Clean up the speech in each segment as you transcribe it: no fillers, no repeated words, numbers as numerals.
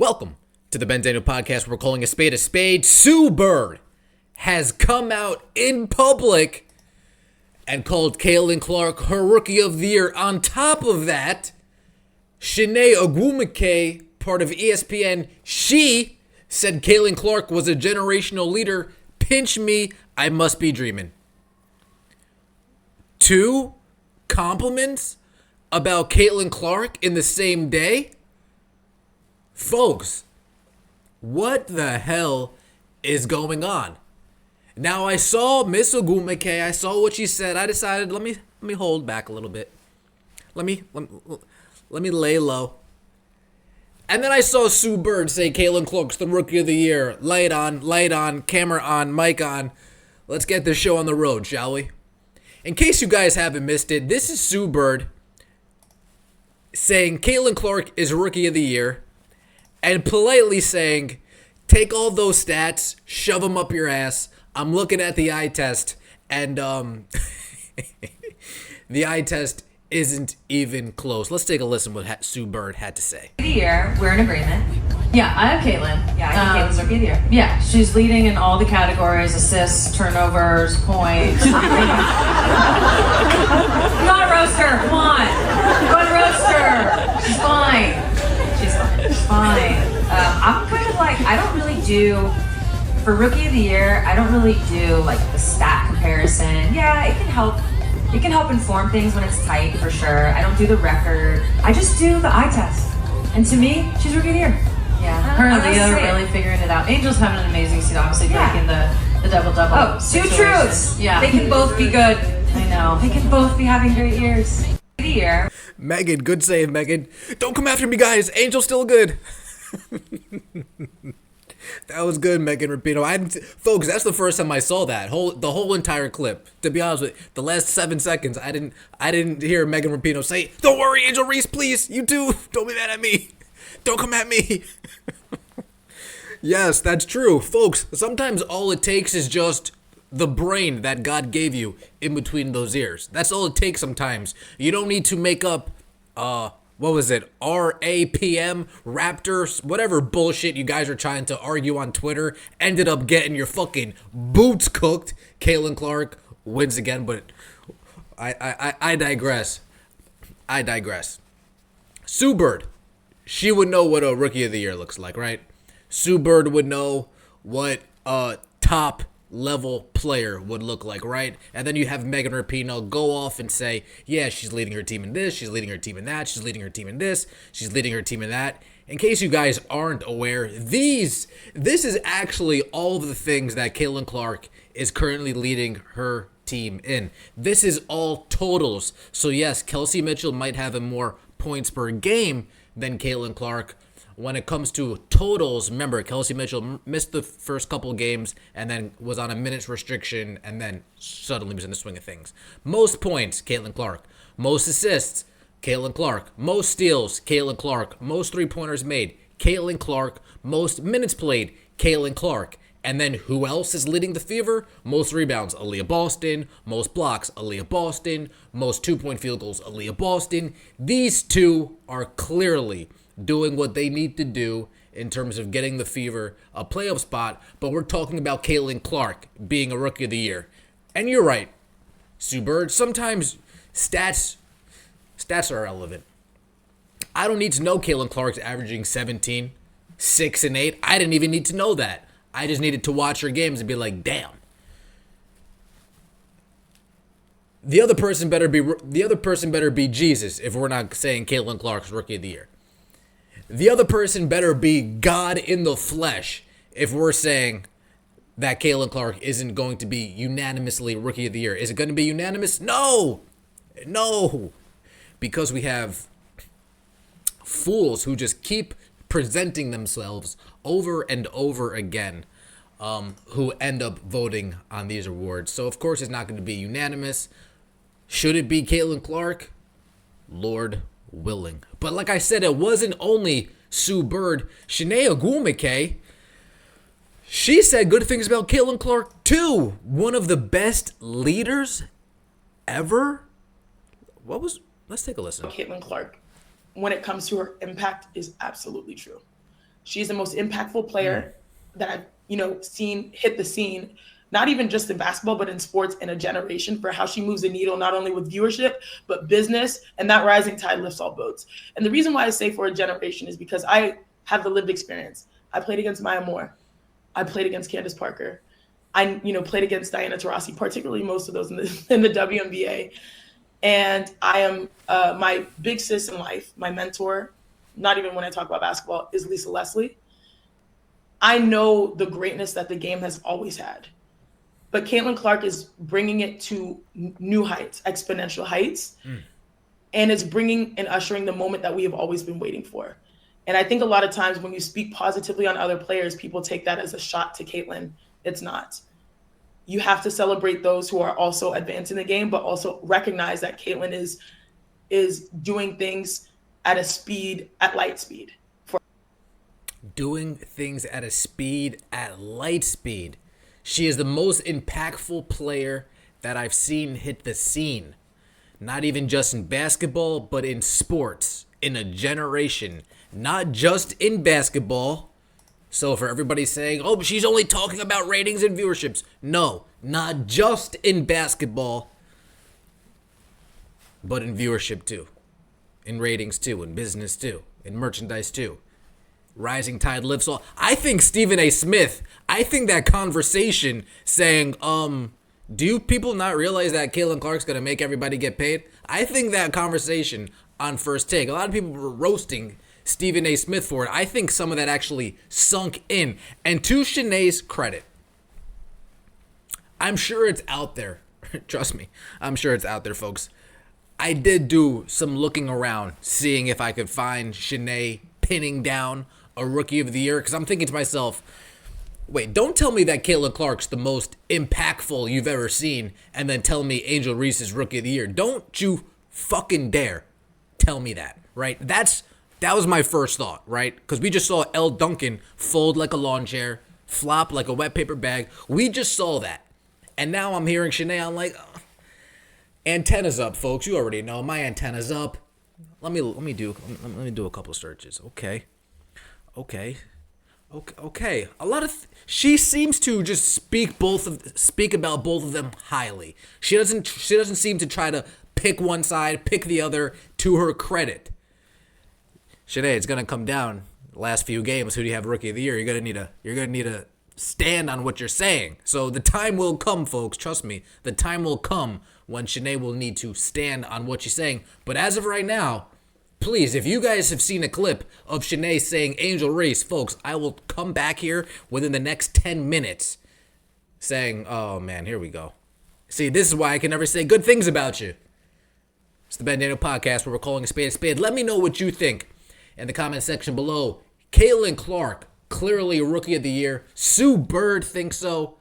Welcome to the Ben Daniel Podcast. We're calling a spade a spade. Sue Bird has come out in public and called Caitlin Clark her Rookie of the Year. On top of that, Chiney Ogwumike, part of ESPN, she said Caitlin Clark was a generational leader. Pinch me, I must be dreaming. 2 compliments about Caitlin Clark in the same day? Folks, what the hell is going on? Now, I saw Miss Ogwumike. I saw what she said. I decided, let me hold back a little bit. Let me lay low. And then I saw Sue Bird say Caitlin Clark's the Rookie of the Year. Light on, camera on, mic on. Let's get this show on the road, shall we? In case you guys haven't missed it, this is Sue Bird saying Caitlin Clark is Rookie of the Year and politely saying, take all those stats, shove them up your ass. I'm looking at the eye test, and the eye test isn't even close. Let's take a listen to what Sue Bird had to say. The year, we're in agreement. Yeah, I have Caitlin. Yeah, I think Caitlin's Rookie of the Year. Yeah, she's leading in all the categories: assists, turnovers, points. Come on, roast her. Come on. Go and roast her. She's fine. She's fine. I'm kind of like, I don't really do, for Rookie of the Year, I don't really do like the stat comparison. Yeah, it can help. It can help inform things when it's tight, for sure. I don't do the record. I just do the eye test. And to me, she's Rookie of the Year. Yeah. Her and Leah are really figuring it out. Angel's having an amazing season, obviously breaking the double-double. Oh, 2 truths. Yeah. They can both be good. I know. They can both be having great years. The year. Megan, good save, Megan. Don't come after me, guys. Angel's still good. That was good, Megan Rapinoe. Folks, that's the first time I saw that the whole entire clip. To be honest with you, the last 7 seconds, I didn't hear Megan Rapinoe say, "Don't worry, Angel Reese, please. You too. Don't be mad at me. Don't come at me." Yes, that's true, folks. Sometimes all it takes is just the brain that God gave you in between those ears. That's all it takes sometimes. You don't need to make up, what was it? RAPM, Raptors, whatever bullshit you guys are trying to argue on Twitter. Ended up getting your fucking boots cooked. Caitlin Clark wins again, but I digress. Sue Bird, she would know what a Rookie of the Year looks like, right? Sue Bird would know what a top level player would look like, right? And then you have Megan Rapinoe go off and say, yeah, she's leading her team in this, she's leading her team in that, she's leading her team in this, she's leading her team in that. In case you guys aren't aware, this is actually all of the things that Caitlin Clark is currently leading her team in. This is all totals. So yes, Kelsey Mitchell might have more points per game than Caitlin Clark. When it comes to totals, remember, Kelsey Mitchell missed the first couple games and then was on a minutes restriction and then suddenly was in the swing of things. Most points, Caitlin Clark. Most assists, Caitlin Clark. Most steals, Caitlin Clark. Most three-pointers made, Caitlin Clark. Most minutes played, Caitlin Clark. And then who else is leading the fever? Most rebounds, Aaliyah Boston. Most blocks, Aaliyah Boston. Most two-point field goals, Aaliyah Boston. These two are clearly doing what they need to do in terms of getting the Fever a playoff spot, but we're talking about Caitlin Clark being a Rookie of the Year. And you're right, Sue Bird, sometimes stats are irrelevant. I don't need to know Caitlin Clark's averaging 17, 6, and 8. I didn't even need to know that. I just needed to watch her games and be like, damn. The other person better be Jesus if we're not saying Caitlin Clark's Rookie of the Year. The other person better be God in the flesh if we're saying that Caitlin Clark isn't going to be unanimously Rookie of the Year. Is it going to be unanimous? No. Because we have fools who just keep presenting themselves over and over again, who end up voting on these awards. So, of course, it's not going to be unanimous. Should it be Caitlin Clark? Lord willing. But like I said, it wasn't only Sue Bird. Chiney Ogwumike, she said good things about Caitlin Clark too. One of the best leaders ever. Let's take a listen. Caitlin Clark, when it comes to her impact, is absolutely true. She's the most impactful player that I've, seen hit the scene, not even just in basketball, but in sports in a generation, for how she moves the needle, not only with viewership, but business, and that rising tide lifts all boats. And the reason why I say for a generation is because I have the lived experience. I played against Maya Moore. I played against Candace Parker. I, played against Diana Taurasi, particularly most of those in the WNBA. And I am my big sis in life, my mentor, not even when I talk about basketball, is Lisa Leslie. I know the greatness that the game has always had. But Caitlin Clark is bringing it to new heights, exponential heights. And it's bringing and ushering the moment that we have always been waiting for. And I think a lot of times when you speak positively on other players, people take that as a shot to Caitlin. It's not. You have to celebrate those who are also advancing the game, but also recognize that Caitlin is doing things at light speed. Doing things at a speed, at light speed. She is the most impactful player that I've seen hit the scene. Not even just in basketball, but in sports, in a generation. Not just in basketball. So for everybody saying, oh, but she's only talking about ratings and viewerships. No, not just in basketball, but in viewership too. In ratings too, in business too, in merchandise too. Rising tide lifts all. I think Stephen A. Smith, I think that conversation saying, do you people not realize that Caitlin Clark's going to make everybody get paid? I think that conversation on First Take, a lot of people were roasting Stephen A. Smith for it. I think some of that actually sunk in. And to Shanae's credit, I'm sure it's out there. Trust me, I'm sure it's out there, folks. I did do some looking around, seeing if I could find Shanae pinning down a Rookie of the Year, because I'm thinking to myself, wait, don't tell me that Caitlin Clark's the most impactful you've ever seen, and then tell me Angel Reese is Rookie of the Year. Don't you fucking dare tell me that, right? That was my first thought, right? Because we just saw Elle Duncan fold like a lawn chair, flop like a wet paper bag. We just saw that. And now I'm hearing Shanae, I'm like, oh, antenna's up, folks. You already know, my antenna's up. Let me do a couple searches. Okay. A lot of she seems to just speak about both of them highly. She doesn't seem to try to pick one side, pick the other, to her credit. Shanae, it's gonna come down the last few games. Who do you have Rookie of the Year? You're gonna need to stand on what you're saying. So the time will come, folks. Trust me, the time will come when Shanae will need to stand on what she's saying. But as of right now, please, if you guys have seen a clip of Shanae saying Angel Reese, folks, I will come back here within the next 10 minutes saying, oh man, here we go. See, this is why I can never say good things about you. It's the Ben Daniel Podcast where we're calling a spade. Let me know what you think in the comment section below. Caitlin Clark, clearly Rookie of the Year. Sue Bird thinks so.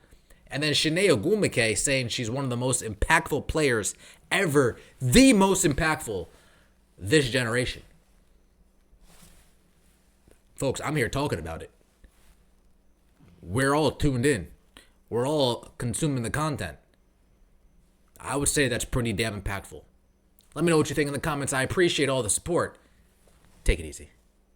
And then Chiney Ogwumike saying she's one of the most impactful players ever. The most impactful this generation. Folks, I'm here talking about it. We're all tuned in. We're all consuming the content. I would say that's pretty damn impactful. Let me know what you think in the comments. I appreciate all the support. Take it easy.